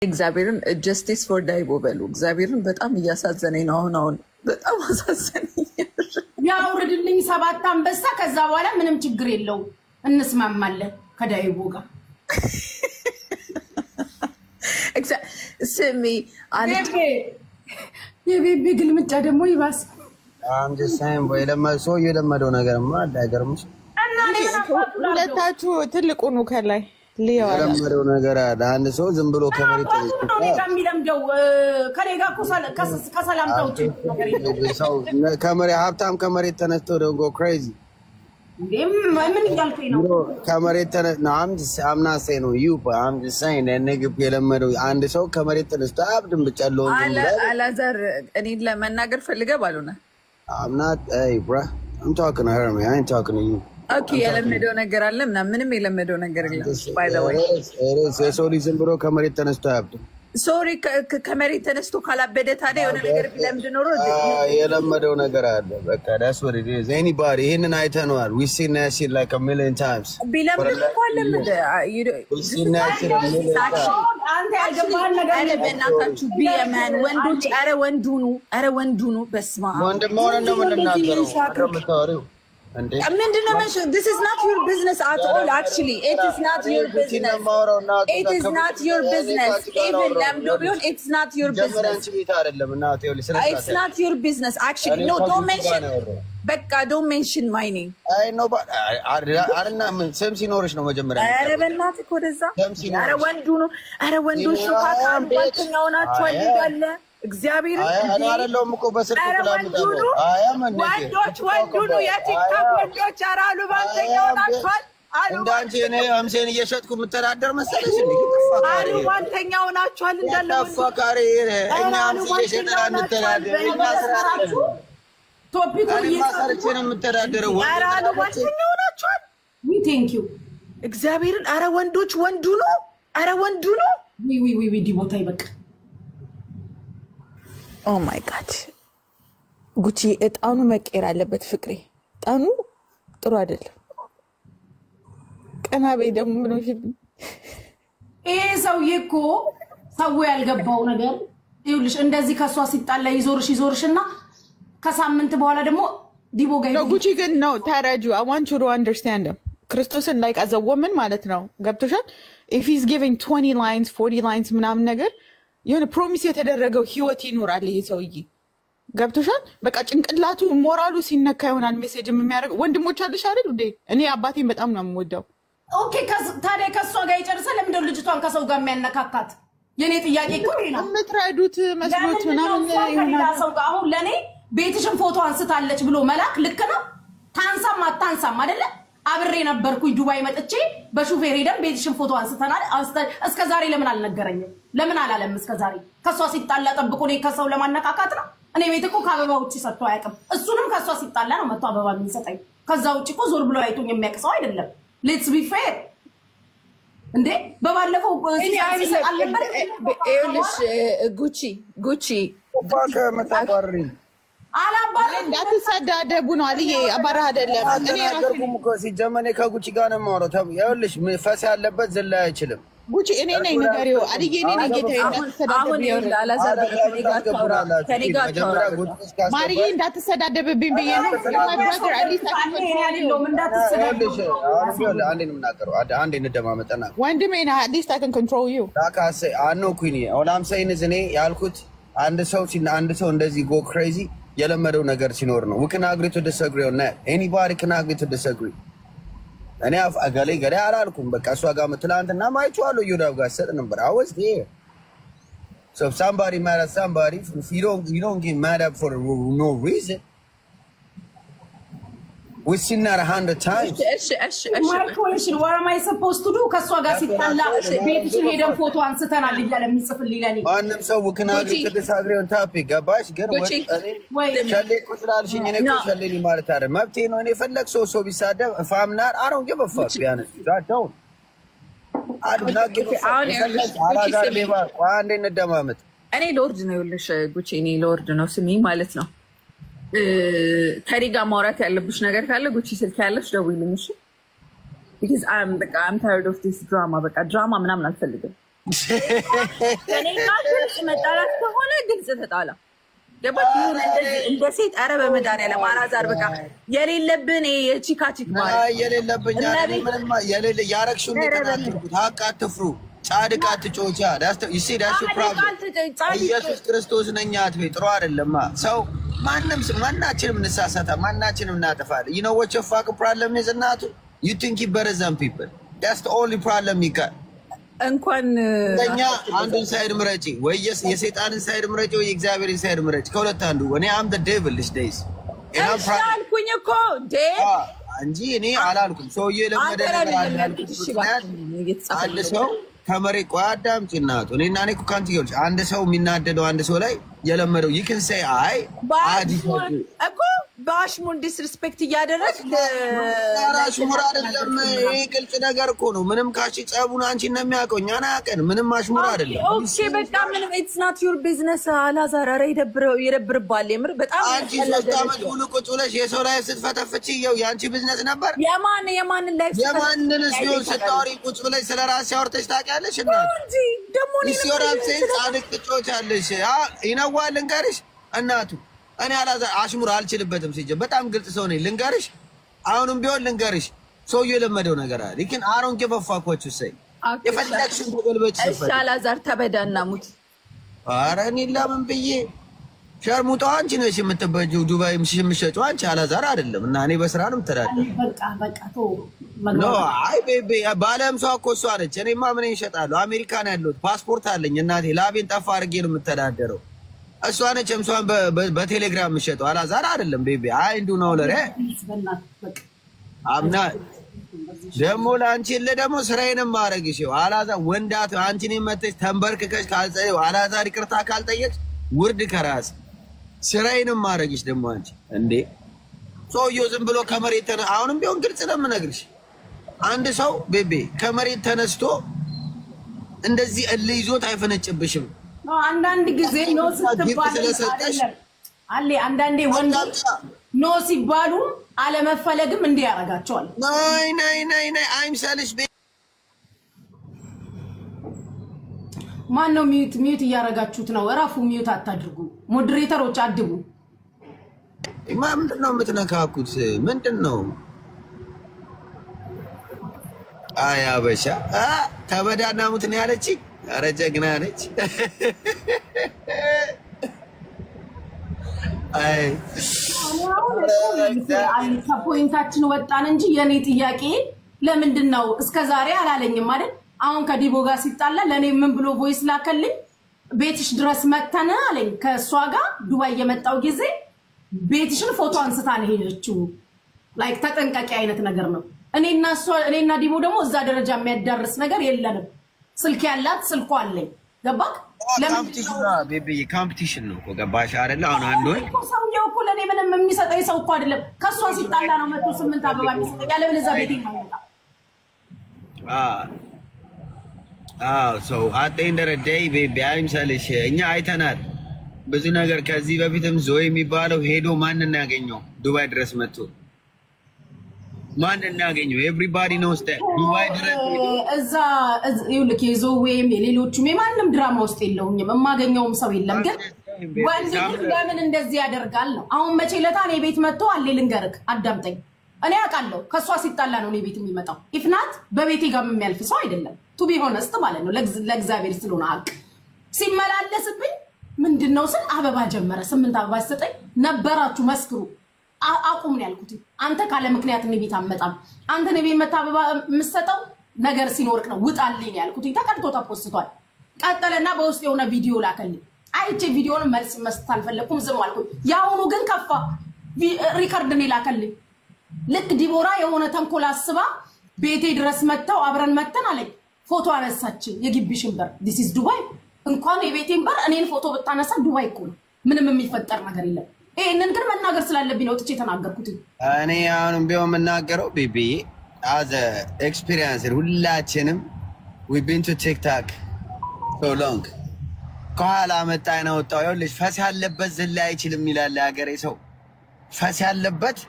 እግዚአብሔርን ጀስቲስ ፎር ዳይቦ በሉ። እግዚአብሔርን በጣም እያሳዘነኝ ነው። አሁን በጣም አሳዘነኝ። ያውርድልኝ 7 አንበሳ። ከዛ በኋላ ምንም ችግር የለው እንስማማለን ከዳይቦ ጋር። ስሚ አንተ የቤቢ ግልምጫ ደግሞ ይባስ። I'm just saying boy ሰው የለመደው ነገርማ አይገርምሽ? ሁለታችሁ ትልቁ ነው ከላይ ሊያው የለመደው ነገር አለ። አንድ ሰው ዝም ብሎ ከመሬት ከሚለምደው ከሌጋ ከሰላምታው ሰው ከመሬት ሀብታም ከመሬት ተነስቶ ደግሞ crazy ምን እያልከኝ ነው? ከመሬት ተነስቶ I'm not saying you but I'm just saying that nigga የለመደው አንድ ሰው ከመሬት ተነስቶ አብድም ብቻለው አላዛር እኔን ለመናገር ፈልገ ባሉና I'm not hey bro I'm talking to her man I ain't talking to you. Okay የለመደው ነገር አለ እና ምንም የለመደው ነገር የለም by the way ሰው ሊዝም ብሎ ከመሬት ተነስቶ አብድ ሶሪ ከመሬት ተነስቶ ካላበደ ታዲያ የሆነ ነገር ቢለምድ ኖሮ የለመደው ነገር አለ በቃ that's what it is anybody ይሄንን አይተነዋል we seen that shit like a million times ቢለምድ እንኳን ለምድ we seen that shit a million times አንተ ያልገባህን ነገር አረ በእናታችሁ ቢየማን ወንዶች አረ ወንዱ ነው በስማ ወንድም ሆነ ነው ምንናገረው ምንድነው this is not your business at all actually it is not your business it is not your business even lamdo bion it's not your business it's not your business actually no don't mention በቃ don't mention my name I know but አረና ምን ሰም ሲኖርሽ ነው መጀመሪያ አረ በእናትህ ወደዛ አረ ወንዶች ካታን ባልተኛው ናቸው አይጋለ እግዚአብሔር እኔ አይደለም እኮ በስልክ ብላምጣው ወንዶች ወንዱ የቲክቶክ ወንዶች አራሉ ባልተኛው ናቸው እንዳንቺ እኔ አምሴን እየሸጥኩ ምተዳደር መሰለሽ እንዴ አሉ ባልተኛው ናቸው እንዳለ ተፋካሪ እኛ እየሸጠን እንተዳደር እኛ ስራችሁ ቶፒኩ እየሰርቼ ነው ምተዳደረው አራሉ ባልተኛው ናቸው we thank you እግዚአብሔርን አረ ወንዶች ወንዱ ነው ዊ ዲቦታ ይበቃ ኦ ማይ ጋድ ጉቺ እጣኑ መቀየር አለበት ፍቅሬ እጣኑ ጥሩ አይደለም ቀናበይ ደግሞ ምን ነው ሰውዬ እኮ ሰው ያልገባው ነገር ይኸውልሽ እንደዚህ ከሷ ሲጣላ ይዞርሽና ከሳምንት በኋላ ደግሞ ዲቦ ጋር ነው ጉቺ ግን ነው ታራጁ I want you to understand him ክርስቶስን like as a woman ማለት ነው ገብቶሻል if he's giving 20 lines 40 lines ምናምን ነገር የሆነ ፕሮሚስ የተደረገው ህይወት ይኖራል ይሄ ሰውዬ ገብቶሻል በቃ ጭንቅላቱ ሞራሉ ሲነካ ይሆናል ሜሴጅ የሚያደርግ ወንድሞች አለሽ አይደል እንዴ እኔ አባቴን በጣም ነው የምወደው ኦኬ ታዲያ ከሷ ጋር ይጨርሳል ለምን ልጅቷን ከሰው ጋር የሚያነካካት የኔ ጥያቄ እኮ ይሄ ነው የምትረዱት መስሎት ምናምን ይሆናል ሰው ጋር አሁን ለኔ ቤትሽን ፎቶ አንስታለች ብሎ መላክ ልክ ነው ታንሳም አታንሳም አይደለ አብሬ ነበርኩኝ ዱባይ መጥቼ በሹፌር ሄደን ቤትሽን ፎቶ አንስተናል እስከ ዛሬ ለምን አልነገረኝም ለምን አላለም እስከ ዛሬ ከሷ ሲጣላ ጠብቆ ነው ከሰው ለማነካካት ነው እኔ ቤት እኮ ከአበባ ውጪ ሰጥቶ አያውቅም እሱንም ከሷ ሲጣላ ነው መጥቶ አበባ የሚሰጠኝ ከዛ ውጪ እኮ ዞር ብሎ አይቶኝ የሚያቅሰው አይደለም ሌትስ ቢ ፌር እንዴ በባለፈው ይኸውልሽ ጉቺ ከመጣባሪ አላባረ እንዳትሰዳደቡ ነው አልዬ አባራ አይደለም እኔ አገርኩም እኮ ሲጀመኔ ከጉቺ ጋር ነው የማወራው ይኸውልሽ ፈስ ያለበት ዝላ አይችልም ጉቺ እኔ ነኝ ነገርው አልዬ እኔ ነኝ ጌታዬ አሁን ይኸውልህ አላዛር ከኔ ጋር ማርዬ እንዳትሰዳደብብኝ ብዬ ነው ማብራዘር አሊስ ያለው እንዳትሰዳደብ አንዴ ነው የምናገረው አንዴ እንደማመጣና ወንድሜ ና አሊስ I can control you ታካሰ አኖ ኩኒ ኦላም ሳይንስ እኔ ያልኩት አንድ ሰው እንደዚህ go crazy የለመደው ነገር ሲኖር ነው we can agree to disagree on that anybody can agree to disagree እኔ አጋሌ ገዳ አላልኩም በቃ እሷ ጋር መትላንትና ማይቻለው ይሁዳው ጋር ሰጥ ነበር I was there so if somebody mad at somebody if you don't get mad up for no reason we seen that 100 times my question what am I supposed to do ከሷ ጋር ሲጣላ ቤትሽን ሄደን ፎቶ አንስተናል እያለ የሚጽፍልኝ ለኔ ማንም ሰው we can agree to disagree on topic ገባሽ ግን ሸሌ ቁጥራልሽኝ እኔ ሸሌ ማለት አይደል መብቴ ነው እኔ ፈለክ ሰው ቢሳደብ ፋምናር I don't give a fuck ቢያንስ I don't አላዛር ሌባ አንዴ እንደማመጥ እኔ ሎርድ ነው ይኸውልሽ ጉቺ እኔ ሎርድ ነው ስሚ ማለት ነው ከሪጋ ማውራት ያለብሽ ነገር ካለ ጉቺ ስልክ ያለሽ ደውይልኝ እሺ because I'm tired of this drama በቃ ድራማ ምናምን አልፈልግም እኔ ጋር ግልጽ መጣላት ከሆነ ግልጽ ተጣላ ገባክ እንደ ሴት አረ በመድኃኒዓለም አላዛር በቃ የሌለብን የቺካቺክ ማለት የሌለብኝ ምንም የሌለ ያረክሽው እንደተናገርኩት ሀቅ አትፍሩ ጻድቅ አትጮቻ ዳስ ፕሮብሌም ኢየሱስ ክርስቶስ ነኝ አትበይ ጥሩ አይደለም ሰው ማናችንም እንሳሳታ ማናችንም እናጠፋለን you know what your fucking problem is እናቱ you think you better than people that's the only problem you got እንኳን ለኛ አንዱን ሳይድ ምረጪ ወይ የሰይጣንን ሳይድ ምረጪ ወይ የእግዚአብሔርን ሳይድ ምረጪ ከሁለት አንዱ እኔ am the devil these days አልኩኝ እኮ እንጂ እኔ አላልኩም ሰውዬ ለመደ ነገር አንድ ሰው ከመሬት ቋዳም ጭናቱ እኔና እኔ እኮ ካንቺ ይልሽ አንድ ሰው የሚናደደው አንድ ሰው ላይ የለመደው you can say አይ እኮ ባሽሙን ዲስሪስፔክት ያደረክ አሽሙር አይደለም ይሄ ግልጽ ነገር እኮ ነው ምንም ካቺ ጸቡን አንቺ ነው የሚያውቀው እኛና ያቀን ምንም አሽሙር አይደለም ኦኬ በቃ ምንም it's not your business አላዛር አረ ይደብርባል የምር በጣም አንቺ 3 አመት ሙሉ ቁጭ ብለሽ የሰው ላይ ስትፈተፍቺ ይኸው ያንቺ ቢዝነስ ነበር የማንን ላይ የማንንስ ቢሆን ስታወሪ ቁጭ ብለሽ ስለራስሽ አውርተሽ ታውቂያለሽ እና እንጂ ደሞ ነው ሲወራል ጻድቅ ትጮቻለሽ ይነዋል እንገርሽ እናቱ እኔ አላዛር አሽሙር አልችልበትም ሲጀ በጣም ግልጽ ሰው ነኝ ልንገርሽ አሁንም ቢሆን ልንገርሽ ሰው የለመደው ነገር አለ ግን አሮን ገፈፋኮቹ ሰይ የፈለግሽን ተገልበጭ እሺ አላዛር ተበዳና ሙት ኧረ እኔ ለምን ብዬ ሸርሙጣው አንቺ ነሽ የምትበጂው ዱባይ የምትሸጪው አንቺ አላዛር አይደለም እና እኔ በስራ ነው የምተዳደረው በቃ ተው ኖ አይ ቤቢ ባለም ሰው እኮ እሷ ነች እኔማ ምን ይሸጣለሁ አሜሪካን ያለሁት ፓስፖርት አለኝ እናቴ ላቤን ጠፋ አድርጌ ነው የምተዳደረው እሷ ነች እምሷን በቴሌግራም የምትሸጠው አላዛር አይደለም ቤቢ አይ እንዱ ነው ለረ አምና ደሞ ላንቺ ለደሞ ስራዬንም ማረግሽ አላዛር ወንዳት አንቺን መተሽ ተንበርክከሽ ካልጸየው አላዛር ይቅርታ ካልጠየቅሽ ውርድ ከራስ ስራዬንም ማረግሽ ደሞ አንቺ እንዴ ሰውዬው ዝም ብሎ ከመሬት አሁንም ቢሆን ግልጽ ነው የምነግርሽ አንድ ሰው ቤቢ ከመሬት ተነስቶ እንደዚህ እልይዞት አይፈነጭብሽም አንዳንድ ጊዜ ነው ስትባል አለ አንዳንዴ ወንድ ነው ሲባሉ አለመፈለግም እንዲህ ያረጋቸዋል ናይ አይምሰልሽ ማን ነው ሚዩት እያረጋችሁት ነው እራፉ ሚዩት አታድርጉ ሞዴሬተሮች አድቡ ምንድነው የምትነካኩት ምንድነው አያ በሻ ተበዳና ሙት ነው ያለች ኧረ ጀግና ነች አይ ከፖይንታችን ወጣን እንጂ የኔ ጥያቄ ለምንድነው እስከዛሬ አላለኝም አይደል አሁን ከዲቦ ጋር ሲጣላ ለኔ ምን ብሎ ቮይስ ላከልኝ ቤትሽ ድረስ መተና አለኝ ከሷ ጋር ዱባይ የመጣው ጊዜ ቤትሽን ፎቶ አንስታ ነው ሄደችው ላይክ ተጠንቀቂ አይነት ነገር ነው እኔና ዲቦ ደግሞ እዛ ደረጃ የሚያዳርስ ነገር የለንም ስልክ ያላት ስልኳ አለኝ ገባክ ለካምፒቲሽን ቤቢ ካምፒቲሽን ነው ገባሽ አይደል አሁን አንድ ወይ ሰውየው እኮ ለኔ ምንም የሚሰጠኝ ሰው እኮ አይደለም ከሷ ሲጣላ ነው 108 አበባ የሚሰጠኝ ያለ ብለዛ ቤት ይማውጣ so at the end of the day baby አይምሰልሽ እኛ አይተናል ብዙ ነገር ከዚህ በፊትም ዞይ የሚባለው ሄዶ ማን እናገኘው ዱባይ ድረስ መጥቶ ማን እናገኘው everybody knows that ዱባይ ድረስ እዛ ይልክ የዞዌም የሌሎቹም የማንም ድራማ ውስጥ የለውም የማገኘውም ሰው የለም ግን ወንድ ለምን እንደዚህ ያደርጋል ነው አሁን መቼ ለታኔ ቤት መጥቶ አለ ልንገርክ አዳምጠኝ እኔ አውቃለሁ ከሷ ሲጣላ ነው ቤት የሚመጣው if not በቤቴ ጋር የሚያልፍ ሰው አይደለም to be honest ማለት ነው ለእግዚአብሔር ስለሆነ አቅ ሲመላለስብኝ ምንድነው ስል አበባ ጀመረ 8 አበባ ሰጠኝ ነበራችሁ መስክሩ አቁም ነው ያልኩት አንተ ካለ ምክንያት ነው ቤት አመጣም አንተ ነው ቤት መጣ አበባ መስጠው ነገር ሲኖርክ ነው ውጣልኝ ያልኩት ተቀድቶ ተፖስቷል ቀጠለና በውስጥ የሆነ ቪዲዮ ላከልኝ አይቼ ቪዲዮውን መልስ መስጠት አልፈለኩም ዝም አልኩት ያውኑ ግን ከፋ ሪከርድ ነው ላከልኝ ልክ ዲቦራ የሆነ ተንኮል አስባ ቤቴ ድረስ መጣው አብረን መተን አለኝ ፎቶ አነሳች የግቢሽን በር this is ዱባይ እንኳን የቤቴን በር እኔን ፎቶ ብታነሳ ዱባይ እኮ ነው ምንም የሚፈጠር ነገር የለም ይሄንን ግን መናገር ስላለብኝ ነው ጥቼ ተናገርኩት እኔ አሁንም ቢሆን መናገረው ቤቢ as a experience ሁላችንም we've been to TikTok so long ከኋላ መጣና ወጣው ይኸውልሽ ፈስ ያለበት ዝላይ አይችልም ይላል ያገሬ ሰው ፈስ ያለበት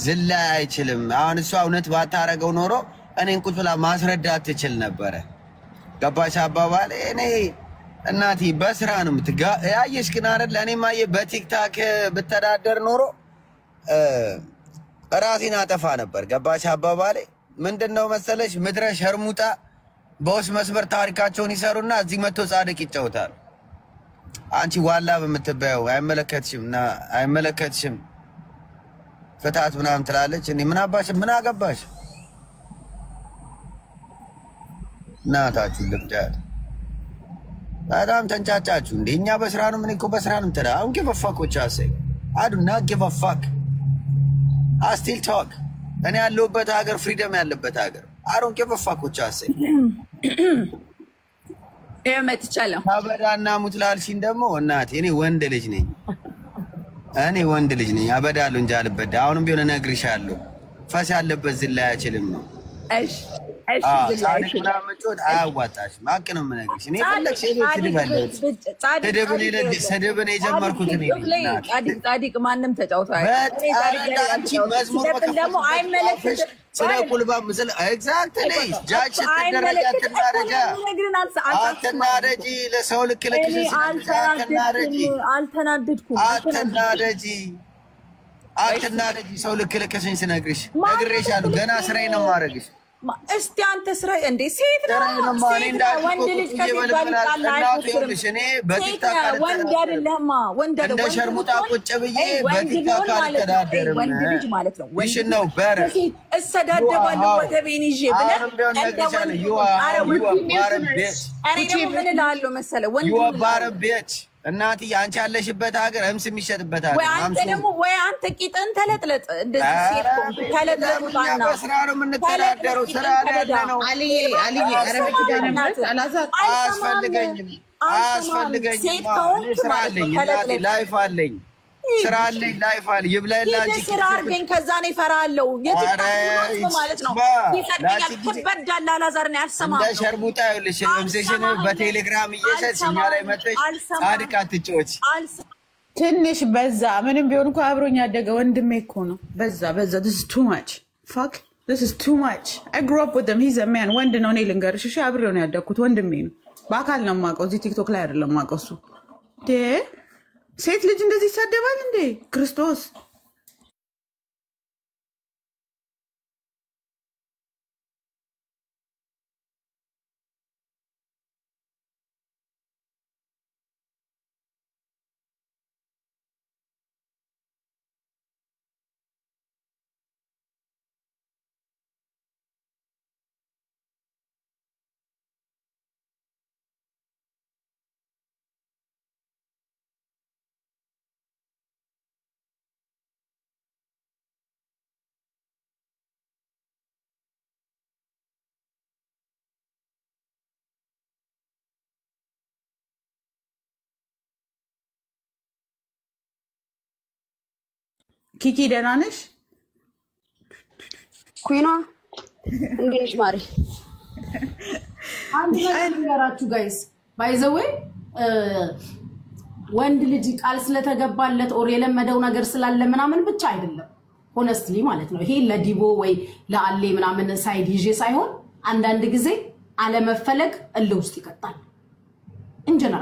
ዝላይ አይችልም አሁን እሷ እውነት ባታረገው ኖሮ እኔን ቁጭ ብላ ማስረዳት ትችል ነበር ገባሽ አባባል እኔ እናቴ በስራ ነው የምትጋ ያየሽ ግን አይደል እኔ ማየ በቲክታክ ብተዳደር ኖሮ ራሴን አጠፋ ነበር ገባሽ አባባል ምንድነው መሰለሽ ምድረ ሸርሙጣ በውስጥ መስመር ታሪካቸውን ይሰሩና እዚህ መጥቶ ጻድቅ ይጫወታል አንቺ ዋላ በምትበየው አይመለከትሽም ፍታት ምናምን ትላለች እኔ ምን አባሽ ምን አገባሽ ናታችሁ ልብዳት በጣም ተንጫጫችሁ እንደኛ በስራ ነው ምን እኮ በስራ ነው ተራ አሁን give a fuck what you say I do not give a fuck I still talk እኔ ያለሁበት ሀገር ፍሪደም ያለበት ሀገር I don't give a fuck what you say መጥቻለሁ አበዳና ሙትላልሽን ደግሞ እናቴ እኔ ወንድ ልጅ ነኝ አበዳለሁ እንጂ አልበዳ አሁንም ቢሆን እነግርሻለሁ ፈስ ያለበት ዝላይ አይችልም ነው እሺ ጻድቅና መጮት አያዋጣሽ ማቅ ነው የምነግርሽ እኔ ፈለግሽ ስድብን የጀመርኩት እኔ ጻድቅ ማንም ተጫውቷል አንቺ መዝሙር ደግሞ አይመለከትሽ ስለ ቁልባ ምስል ኤግዛክትሊ ጃጅ ተደረጃ አትናደጂ ለሰው ልክ አትናደጂ ሰው ልክ ልክሽን ስነግርሽ ነግሬሻለሁ ገና ስራዬ ነው ማረግሽ እስቲ አንተ ስራ እንዴ ሴት ነው ወንድ ልጅ እኔ በቲክታክ ወንድ አይደለም ወንድ አይደለም እንደ ሸርሙጣ ቁጭ ብዬ በቲክታክ አልተዳደርም ወንድ ልጅ ማለት ነው ወንድ ነው በረ እሰዳደባለሁ ወገቤን ይዤ ብለህ ምን እላለሁ መሰለህ ወንድ እናቲ አንቺ ያለሽበት ሀገር እምስ የሚሸጥበት ሀገር ወይ አንተ ቂጥን ተለጥለጥ እንደዚህ ሴት ተለጥለጥና በስራ ነው የምንተዳደረው ስራ ያለ ነው አልዬ አረበች ዳነበት አላዛት አያስፈልገኝም ሴት ከሆንክ ስራ አለኝ እናቴ ላይፍ አለኝ ስራ አለኝ ላይፍ አለኝ ይብላላንቺ ስራ አርገኝ ከዛ ነው ይፈራለው የትኛው ማለት ነው ይፈርኛል ተበዳላ አላዛር ነው ያልሰማው እንደ ሸርሙጣ ይልሽ እምሽሽን በቴሌግራም እየሰጥኛ ላይ መጥተሽ ጻድቅ አትጮች ትንሽ በዛ ምንም ቢሆን እኮ አብሮኝ ያደገ ወንድሜ እኮ ነው በዛ this is too much fuck this is too much I grew up with him he's a man ወንድ ነው እኔ ልንገርሽ እሺ አብሬው ነው ያደግኩት ወንድሜ ነው በአካል ነው የማውቀው እዚህ ቲክቶክ ላይ አይደለም የማውቀው እሱ ሴት ልጅ እንደዚህ ይሳደባል እንዴ ክርስቶስ ኪኪ ደህና ነሽ ኩይኗ እንግዲህ ማሪ አንድ ነገር ልንገራችሁ ጋይስ ባይ ዘ ዌይ ወንድ ልጅ ቃል ስለተገባለት ኦር የለመደው ነገር ስላለ ምናምን ብቻ አይደለም ሆነስትሊ ማለት ነው ይሄ ለዲቦ ወይ ለአሌ ምናምን ሳይድ ይዤ ሳይሆን አንዳንድ ጊዜ አለመፈለግ እልህ ውስጥ ይከታል እንጀራ